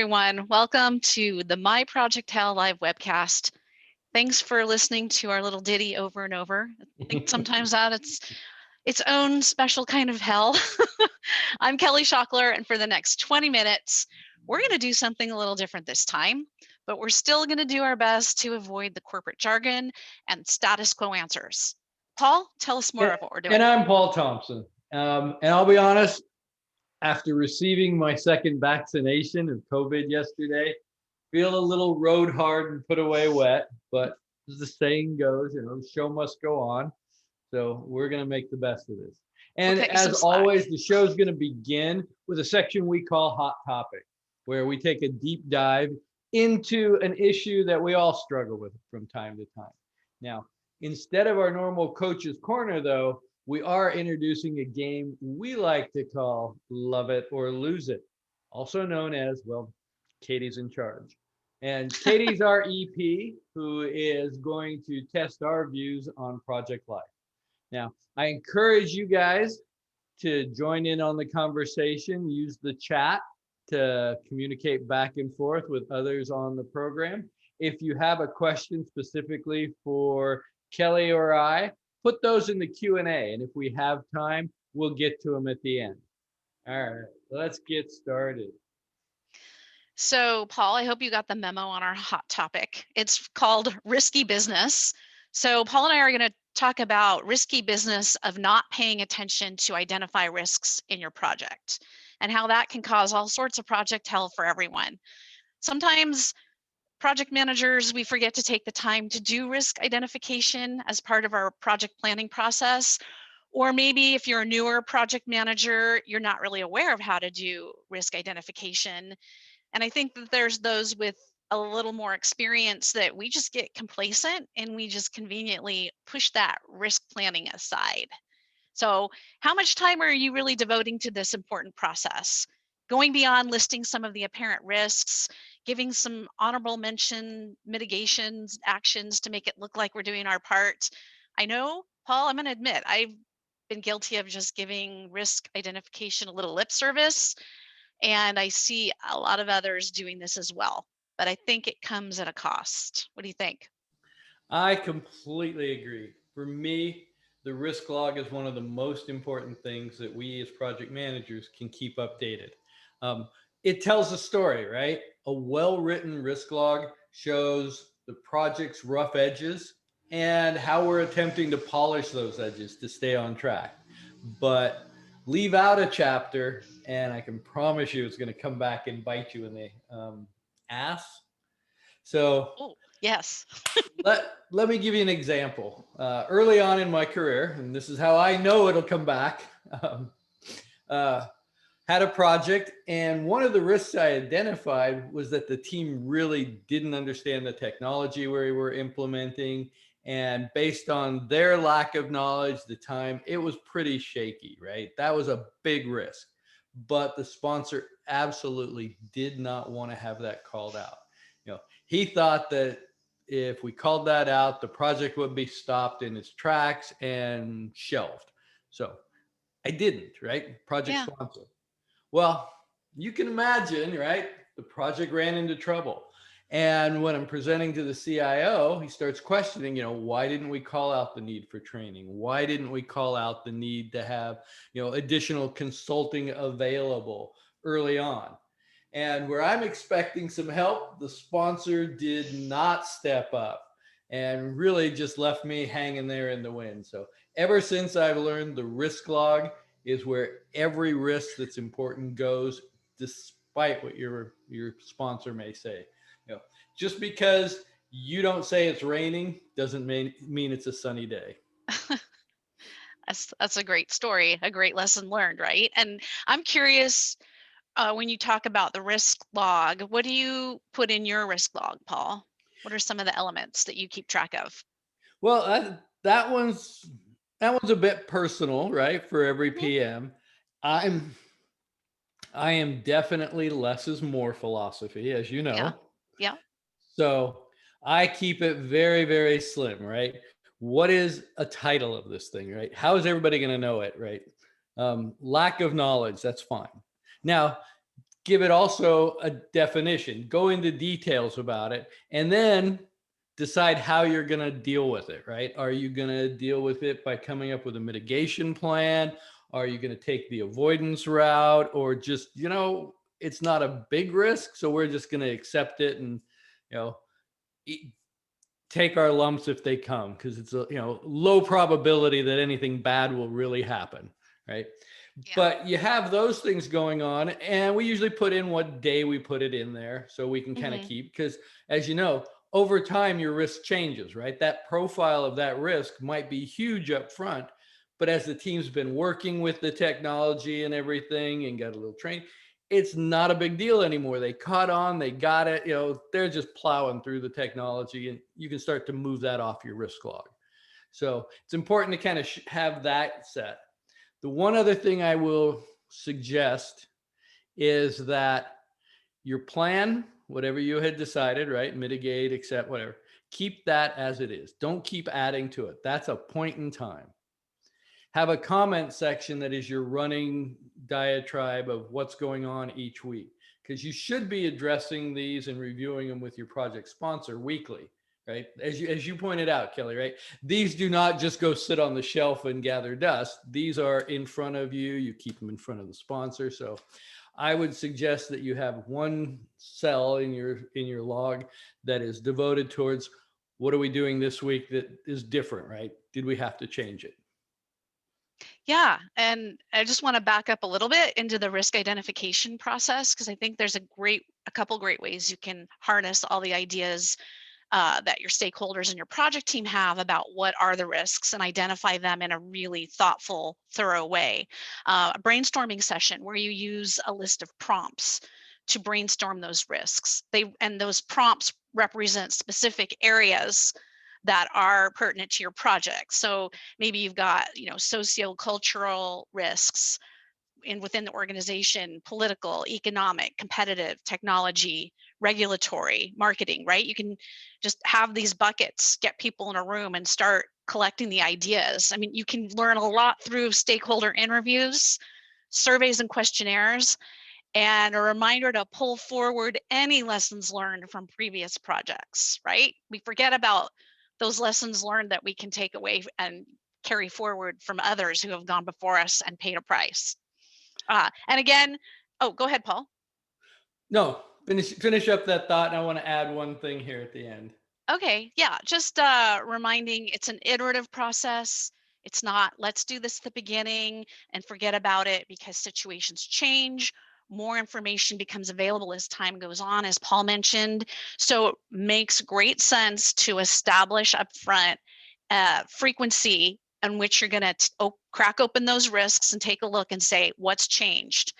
everyone. Welcome to the My Project Hell live webcast. Thanks for listening to our little ditty over and over. I think sometimes that it's its own special kind of hell. I'm Kelly Schockler, and for the next 20 minutes, we're going to do something a little different this time, but we're still going to do our best to avoid the corporate jargon and status quo answers. Paul, tell us more of what we're doing. And I'm Paul Thompson. And I'll be honest, after receiving my second vaccination of COVID yesterday, feel a little road hard and put away wet, but as the saying goes, the show must go on. So we're going to make the best of this. And as always, the show is going to begin with a section we call Hot Topic, where we take a deep dive into an issue that we all struggle with from time to time. Now, instead of our normal Coach's Corner, though, we are introducing a game we like to call Love It or Lose It, also known as, well, Katie's in charge. And Katie's our EP, who is going to test our views on Project Life. Now, I encourage you guys to join in on the conversation, use the chat to communicate back and forth with others on the program. If you have a question specifically for Kelly or I, put those in the Q&A, and if we have time, we'll get to them at the end. All right, let's get started. So, Paul, I hope you got the memo on our hot topic. It's called Risky Business. So Paul and I are going to talk about risky business of not paying attention to identify risks in your project and how that can cause all sorts of project hell for everyone. Sometimes project managers, we forget to take the time to do risk identification as part of our project planning process. Or maybe if you're a newer project manager, you're not really aware of how to do risk identification. And I think that there's those with a little more experience that we just get complacent and we just conveniently push that risk planning aside. So how much time are you really devoting to this important process? Going beyond listing some of the apparent risks, giving some honorable mention mitigations actions to make it look like we're doing our part. I know, Paul, I'm going to admit, I've been guilty of just giving risk identification a little lip service, and I see a lot of others doing this as well, but I think it comes at a cost. What do you think? I completely agree. For me, the risk log is one of the most important things that we as project managers can keep updated. It tells a story, right? A well-written risk log shows the project's rough edges and how we're attempting to polish those edges to stay on track. But leave out a chapter, and I can promise you it's going to come back and bite you in the ass. So, yes. let me give you an example. Early on in my career, and this is how I know it'll come back, had a project, and one of the risks I identified was that the team really didn't understand the technology we were implementing. And based on their lack of knowledge, the time, it was pretty shaky, right? That was a big risk. But the sponsor absolutely did not want to have that called out. He thought that if we called that out, the project would be stopped in its tracks and shelved. So I didn't, right? Project sponsor. Well, you can imagine, right? The project ran into trouble. And when I'm presenting to the CIO, he starts questioning, why didn't we call out the need for training? Why didn't we call out the need to have, additional consulting available early on? And where I'm expecting some help, the sponsor did not step up and really just left me hanging there in the wind. So ever since I've learned the risk log is where every risk that's important goes, despite what your sponsor may say. Just because you don't say it's raining doesn't mean it's a sunny day. That's a great story, a great lesson learned, right? And I'm curious, when you talk about the risk log, what do you put in your risk log, Paul? What are some of the elements that you keep track of? Well, that one's a bit personal, right? For every PM. I am definitely less is more philosophy, as you know. Yeah. So I keep it very, very slim, right? What is a title of this thing, right? How is everybody going to know it, right? Lack of knowledge, that's fine. Now, give it also a definition, go into details about it, and then decide how you're going to deal with it, right? Are you going to deal with it by coming up with a mitigation plan? Are you going to take the avoidance route, or just, it's not a big risk, so we're just going to accept it and, you know, take our lumps if they come, because it's a, low probability that anything bad will really happen, right? Yeah. But you have those things going on, and we usually put in what day we put it in there so we can kind of Hmm. keep, because as you know, over time your risk changes, right? That profile of that risk might be huge up front, but as the team's been working with the technology and everything and got a little trained, it's not a big deal anymore. They caught on, they got it, they're just plowing through the technology, and you can start to move that off your risk log. So it's important to kind of have that set. The one other thing I will suggest is that your plan, whatever you had decided, right? Mitigate, accept, whatever, keep that as it is. Don't keep adding to it. That's a point in time. Have a comment section that is your running diatribe of what's going on each week, because you should be addressing these and reviewing them with your project sponsor weekly, right? As you pointed out, Kelly, right? These do not just go sit on the shelf and gather dust. These are in front of you. You keep them in front of the sponsor. So I would suggest that you have one cell in your log that is devoted towards what are we doing this week that is different, right? Did we have to change it? Yeah, and I just want to back up a little bit into the risk identification process, because I think there's a couple great ways you can harness all the ideas that your stakeholders and your project team have about what are the risks and identify them in a really thoughtful, thorough way. A brainstorming session where you use a list of prompts to brainstorm those risks. And those prompts represent specific areas that are pertinent to your project. So maybe you've got, sociocultural risks within the organization, political, economic, competitive, technology, regulatory, marketing, right? You can just have these buckets, get people in a room and start collecting the ideas. I mean, you can learn a lot through stakeholder interviews, surveys and questionnaires, and a reminder to pull forward any lessons learned from previous projects, right? We forget about those lessons learned that we can take away and carry forward from others who have gone before us and paid a price. And again, oh, go ahead, Paul. No, finish up that thought, and I want to add one thing here at the end. Okay, yeah, just reminding it's an iterative process. It's not, let's do this at the beginning and forget about it, because situations change. More information becomes available as time goes on, as Paul mentioned. So it makes great sense to establish upfront frequency in which you're going to crack open those risks and take a look and say, what's changed?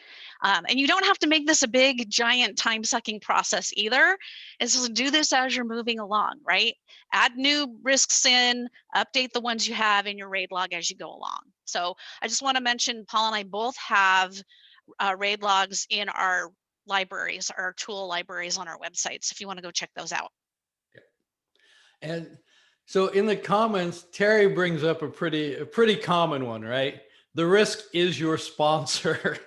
And you don't have to make this a big, giant, time-sucking process either. It's just do this as you're moving along, right? Add new risks in, update the ones you have in your RAID log as you go along. So I just want to mention, Paul and I both have RAID logs in our libraries, our tool libraries on our websites, if you want to go check those out. And so in the comments, Terry brings up a pretty common one, right? The risk is your sponsor.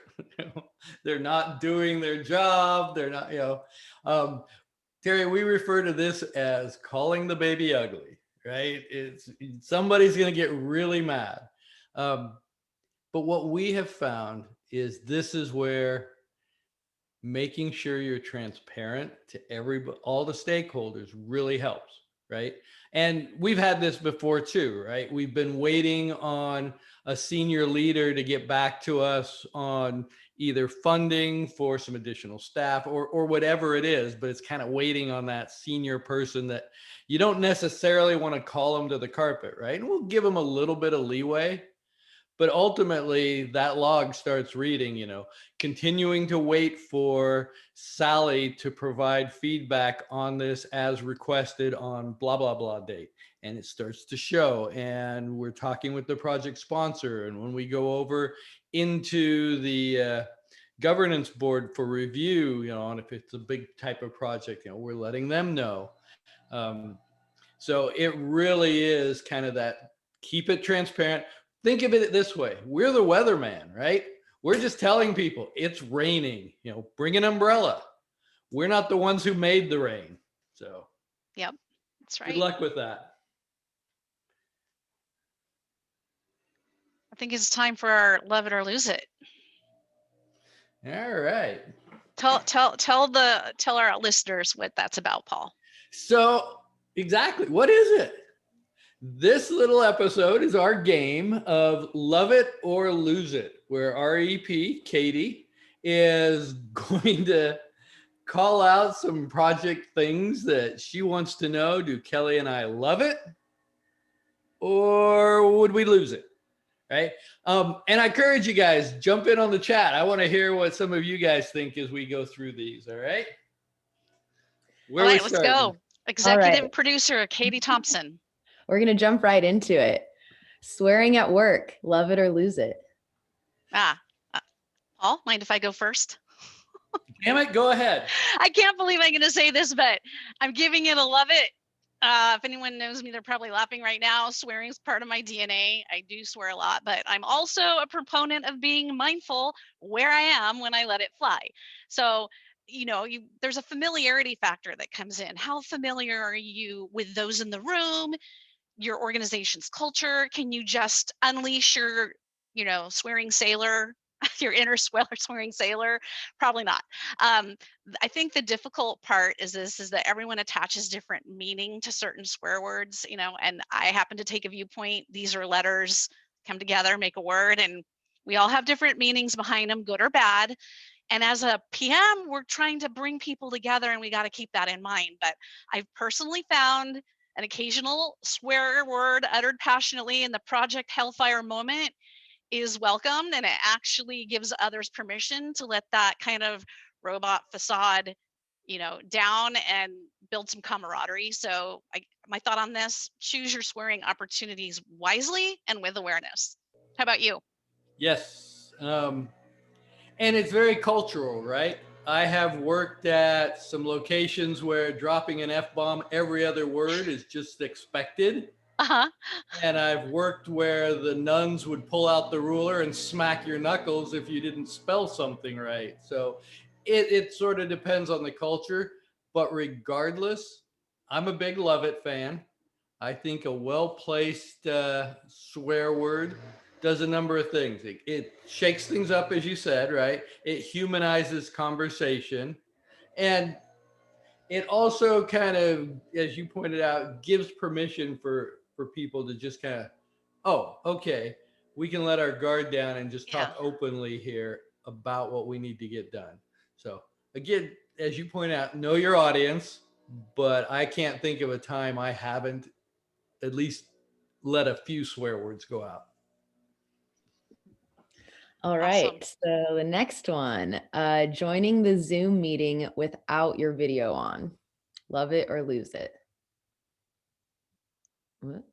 They're not doing their job. They're not, Terry, we refer to this as calling the baby ugly, right? It's somebody's going to get really mad. But what we have found is this is where making sure you're transparent to all the stakeholders really helps, right? And we've had this before too, right? We've been waiting on a senior leader to get back to us on either funding for some additional staff or whatever it is, but it's kind of waiting on that senior person that you don't necessarily want to call them to the carpet, right? And we'll give them a little bit of leeway. But ultimately, that log starts reading, continuing to wait for Sally to provide feedback on this as requested on blah, blah, blah date. And it starts to show. And we're talking with the project sponsor. And when we go over into the governance board for review, on if it's a big type of project, we're letting them know. So it really is kind of that keep it transparent. Think of it this way. We're the weatherman, right? We're just telling people it's raining, bring an umbrella. We're not the ones who made the rain. So Yep, that's good right. luck with that. I think it's time for our love it or lose it. All right. Tell our listeners what that's about, Paul. So exactly, what is it? This little episode is our game of love it or lose it, where REP, Katie, is going to call out some project things that she wants to know. Do Kelly and I love it, or would we lose it? Right. And I encourage you guys, jump in on the chat. I want to hear what some of you guys think as we go through these. All right. Where All we right, let's starting? go. Executive producer Katie Thompson. We're going to jump right into it. Swearing at work, love it or lose it. Paul, mind if I go first? Damn it, go ahead. I can't believe I'm going to say this, but I'm giving it a love it. If anyone knows me, they're probably laughing right now. Swearing is part of my DNA. I do swear a lot, but I'm also a proponent of being mindful where I am when I let it fly. So, there's a familiarity factor that comes in. How familiar are you with those in the room, your organization's culture? Can you just unleash your, swearing sailor, your inner swearing sailor? Probably not. I think the difficult part is that everyone attaches different meaning to certain swear words, and I happen to take a viewpoint. These are letters come together, make a word, and we all have different meanings behind them, good or bad. And as a PM, we're trying to bring people together, and we got to keep that in mind. But I've personally found an occasional swear word uttered passionately in the Project Hellfire moment is welcomed, and it actually gives others permission to let that kind of robot facade, down and build some camaraderie. So my thought on this: choose your swearing opportunities wisely and with awareness. How about you? Yes. And it's very cultural, right? I have worked at some locations where dropping an F-bomb every other word is just expected. Uh-huh. And I've worked where the nuns would pull out the ruler and smack your knuckles if you didn't spell something right. So it sort of depends on the culture. But regardless, I'm a big love it fan. I think a well-placed swear word does a number of things. It shakes things up, as you said, right? It humanizes conversation. And it also kind of, as you pointed out, gives permission for people to just kind of, oh, okay, we can let our guard down and just talk openly here about what we need to get done. So again, as you point out, know your audience, but I can't think of a time I haven't at least let a few swear words go out. All right. Awesome. So the next one, joining the Zoom meeting without your video on. Love it or lose it? What?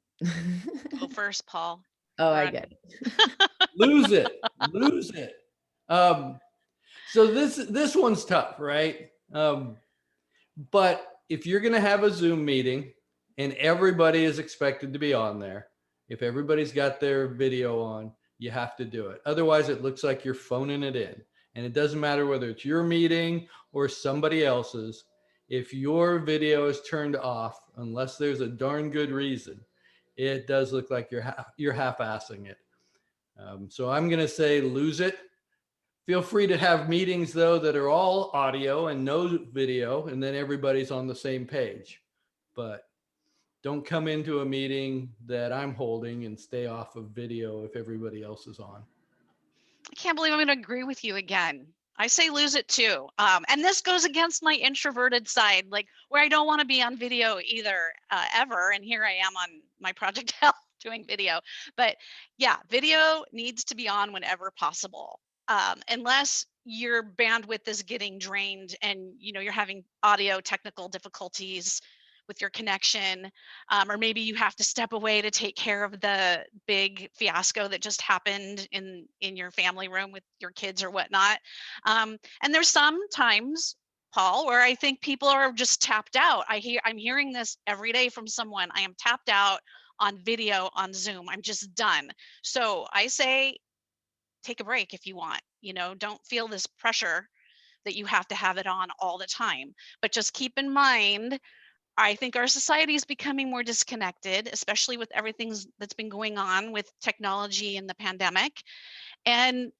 Go first, Paul. Oh, I get it. Lose it. Lose it. So this one's tough, right? But if you're going to have a Zoom meeting and everybody is expected to be on there, if everybody's got their video on, you have to do it. Otherwise, it looks like you're phoning it in. And it doesn't matter whether it's your meeting or somebody else's. If your video is turned off, unless there's a darn good reason, it does look like you're half-assing it. So I'm going to say lose it. Feel free to have meetings, though, that are all audio and no video, and then everybody's on the same page. But don't come into a meeting that I'm holding and stay off of video if everybody else is on. I can't believe I'm going to agree with you again. I say lose it too. And this goes against my introverted side, like where I don't want to be on video either, ever. And here I am on my Project Hell doing video. But yeah, video needs to be on whenever possible. Unless your bandwidth is getting drained and you're having audio technical difficulties with your connection, or maybe you have to step away to take care of the big fiasco that just happened in your family room with your kids or whatnot. And there's some times, Paul, where I think people are just tapped out. I'm hearing this every day from someone. I am tapped out on video on Zoom. I'm just done. So I say take a break if you want, don't feel this pressure that you have to have it on all the time. But just keep in mind, I think our society is becoming more disconnected, especially with everything that's been going on with technology and the pandemic. And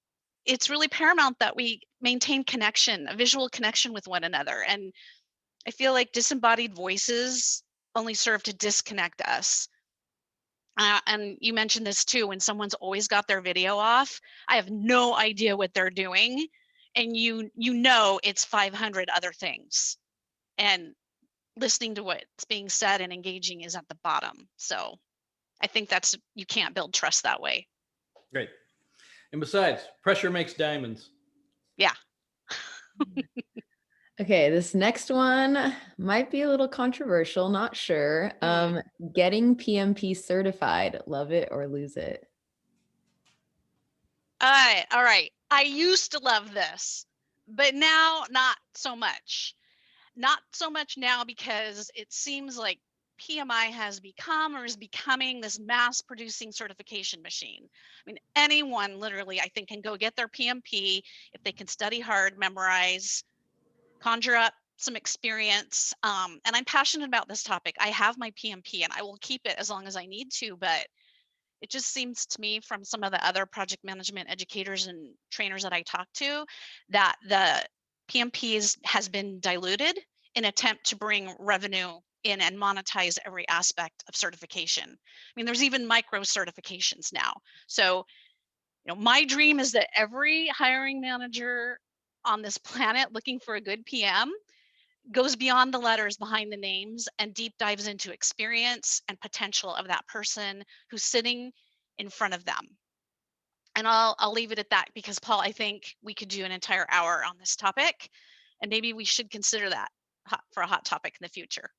it's really paramount that we maintain connection, a visual connection with one another. And I feel like disembodied voices only serve to disconnect us. And you mentioned this too, when someone's always got their video off, I have no idea what they're doing. And it's 500 other things. And listening to what's being said and engaging is at the bottom. So I think you can't build trust that way. Great. And besides, pressure makes diamonds. Yeah. Okay, this next one might be a little controversial, not sure. Getting PMP certified, love it or lose it? All right. I used to love this, but now not so much. Not so much now because it seems like PMI has become or is becoming this mass producing certification machine. I mean, anyone literally, I think, can go get their PMP if they can study hard, memorize, conjure up some experience. And I'm passionate about this topic. I have my PMP and I will keep it as long as I need to, but it just seems to me from some of the other project management educators and trainers that I talk to that the PMP has been diluted in attempt to bring revenue in and monetize every aspect of certification. I mean, there's even micro certifications now. So, my dream is that every hiring manager on this planet looking for a good PM goes beyond the letters behind the names and deep dives into experience and potential of that person who's sitting in front of them. And I'll leave it at that because, Paul, I think we could do an entire hour on this topic, and maybe we should consider that for a hot topic in the future.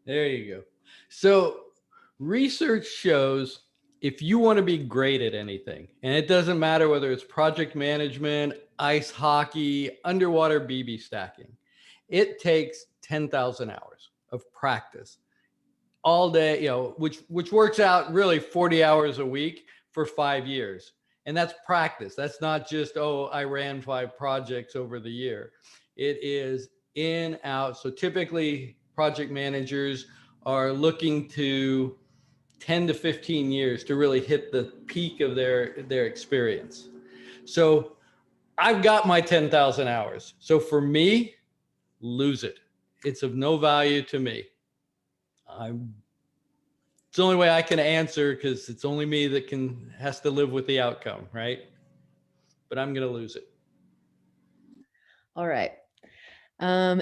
There you go. So research shows if you want to be great at anything, and it doesn't matter whether it's project management, ice hockey, underwater BB stacking, it takes 10,000 hours of practice all day, which works out really 40 hours a week for 5 years. And that's practice. That's not just, I ran 5 projects over the year. It is in, out. So typically project managers are looking to 10 to 15 years to really hit the peak of their experience. So I've got my 10,000 hours. So for me, lose it. It's of no value to me. It's the only way I can answer because it's only me that has to live with the outcome, right? But I'm going to lose it. All right.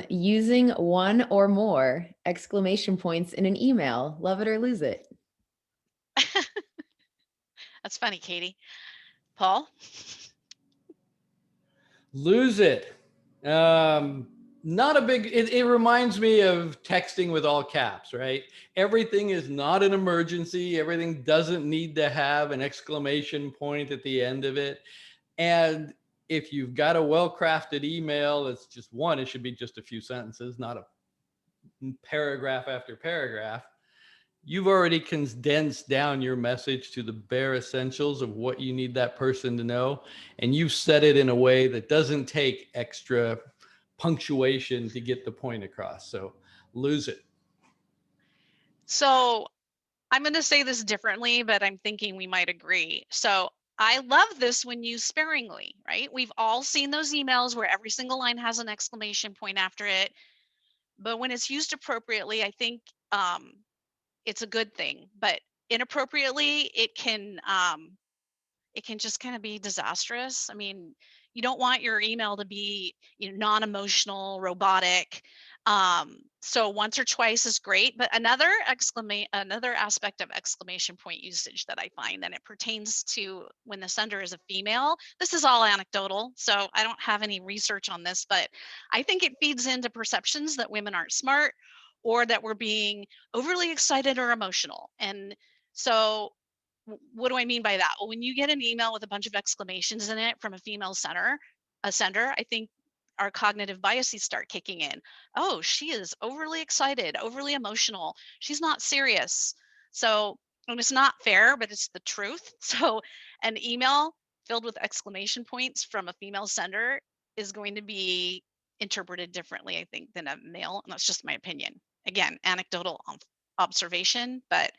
Using one or more exclamation points in an email, love it or lose it? That's funny, Katie. Paul? Lose it. Not a big, it reminds me of texting with all caps, right? Everything is not an emergency. Everything doesn't need to have an exclamation point at the end of it. And if you've got a well-crafted email, it's just one, it should be just a few sentences, not a paragraph after paragraph. You've already condensed down your message to the bare essentials of what you need that person to know. And you've said it in a way that doesn't take extra punctuation to get the point across. So lose it. So I'm going to say this differently, but I'm thinking we might agree. So I love this when used sparingly, right? We've all seen those emails where every single line has an exclamation point after it. But when it's used appropriately, I think it's a good thing. But inappropriately, it can just kind of be disastrous. I mean, you don't want your email to be non-emotional, robotic. So once or twice is great, but another aspect of exclamation point usage that I find, and it pertains to when the sender is a female. This is all anecdotal, so I don't have any research on this, but I think it feeds into perceptions that women aren't smart or that we're being overly excited or emotional. And so what do I mean by that? Well, when you get an email with a bunch of exclamations in it from a female sender, I think our cognitive biases start kicking in. Oh, she is overly excited, overly emotional. She's not serious. So, and it's not fair, but it's the truth. So an email filled with exclamation points from a female sender is going to be interpreted differently, I think, than a male. And that's just my opinion. Again, anecdotal observation, but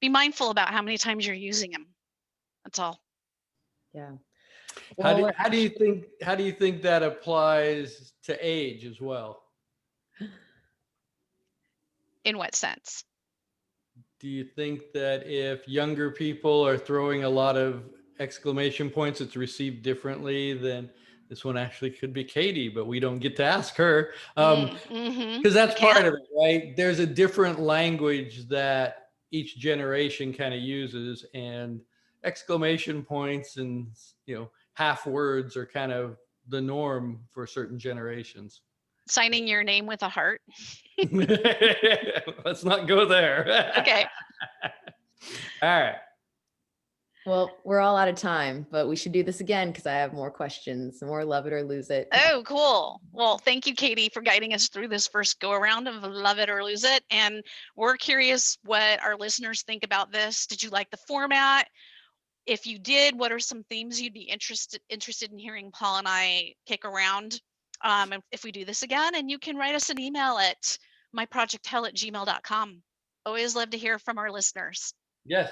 be mindful about how many times you're using them. That's all. Yeah. How Well, do you think that applies to age as well? In what sense? Do you think that if younger people are throwing a lot of exclamation points, it's received differently than this one actually could be Katie, but we don't get to ask her? Because that's part of it, right? There's a different language that each generation kind of uses, and exclamation points and, you know, half words are kind of the norm for certain generations. Signing your name with a heart. Let's not go there. Okay. All right. well, we're all out of time, but we should do this again because I have more questions, more love it or lose it. Oh, cool. Well, thank you, Katie, for guiding us through this first go around of Love It or Lose It. And we're curious what our listeners think about this. Did you like the format? If you did, what are some themes you'd be interested in hearing Paul and I kick around if we do this again? And you can write us an email at myprojecthell@gmail.com. Always love to hear from our listeners. Yes.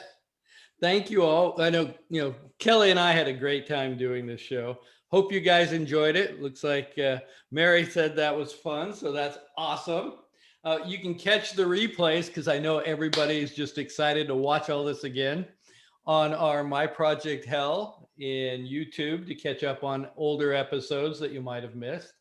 Thank you all. I know, Kelly and I had a great time doing this show. Hope you guys enjoyed it. Looks like Mary said that was fun, so that's awesome. You can catch the replays because I know everybody is just excited to watch all this again on our My Project Hell in YouTube to catch up on older episodes that you might have missed.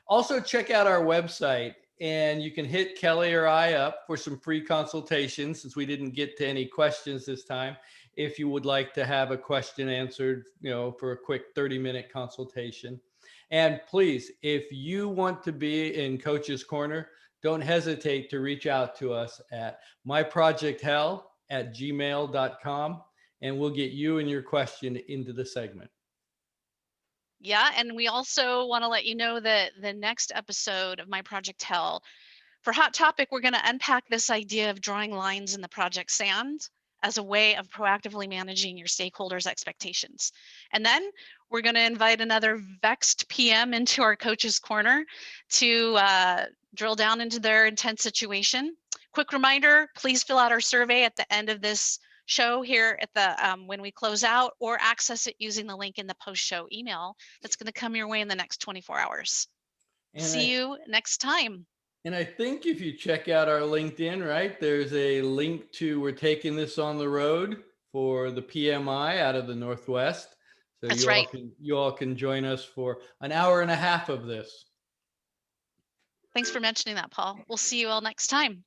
Also, check out our website, and you can hit Kelly or I up for some free consultations since we didn't get to any questions this time. If you would like to have a question answered, for a quick 30-minute consultation. And please, if you want to be in Coach's Corner, don't hesitate to reach out to us at myprojecthell@gmail.com, and we'll get you and your question into the segment. Yeah, and we also want to let you know that the next episode of My Project Hell, for Hot Topic, we're going to unpack this idea of drawing lines in the project sand as a way of proactively managing your stakeholders' expectations. And then we're going to invite another vexed PM into our Coach's Corner to drill down into their intense situation. Quick reminder, please fill out our survey at the end of this show here at the when we close out, or access it using the link in the post-show email that's going to come your way in the next 24 hours. And see you next time. And I think if you check out our LinkedIn, right, there's a link to we're taking this on the road for the PMI out of the Northwest. So that's you right. You all can join us for an hour and a half of this. Thanks for mentioning that, Paul. We'll see you all next time.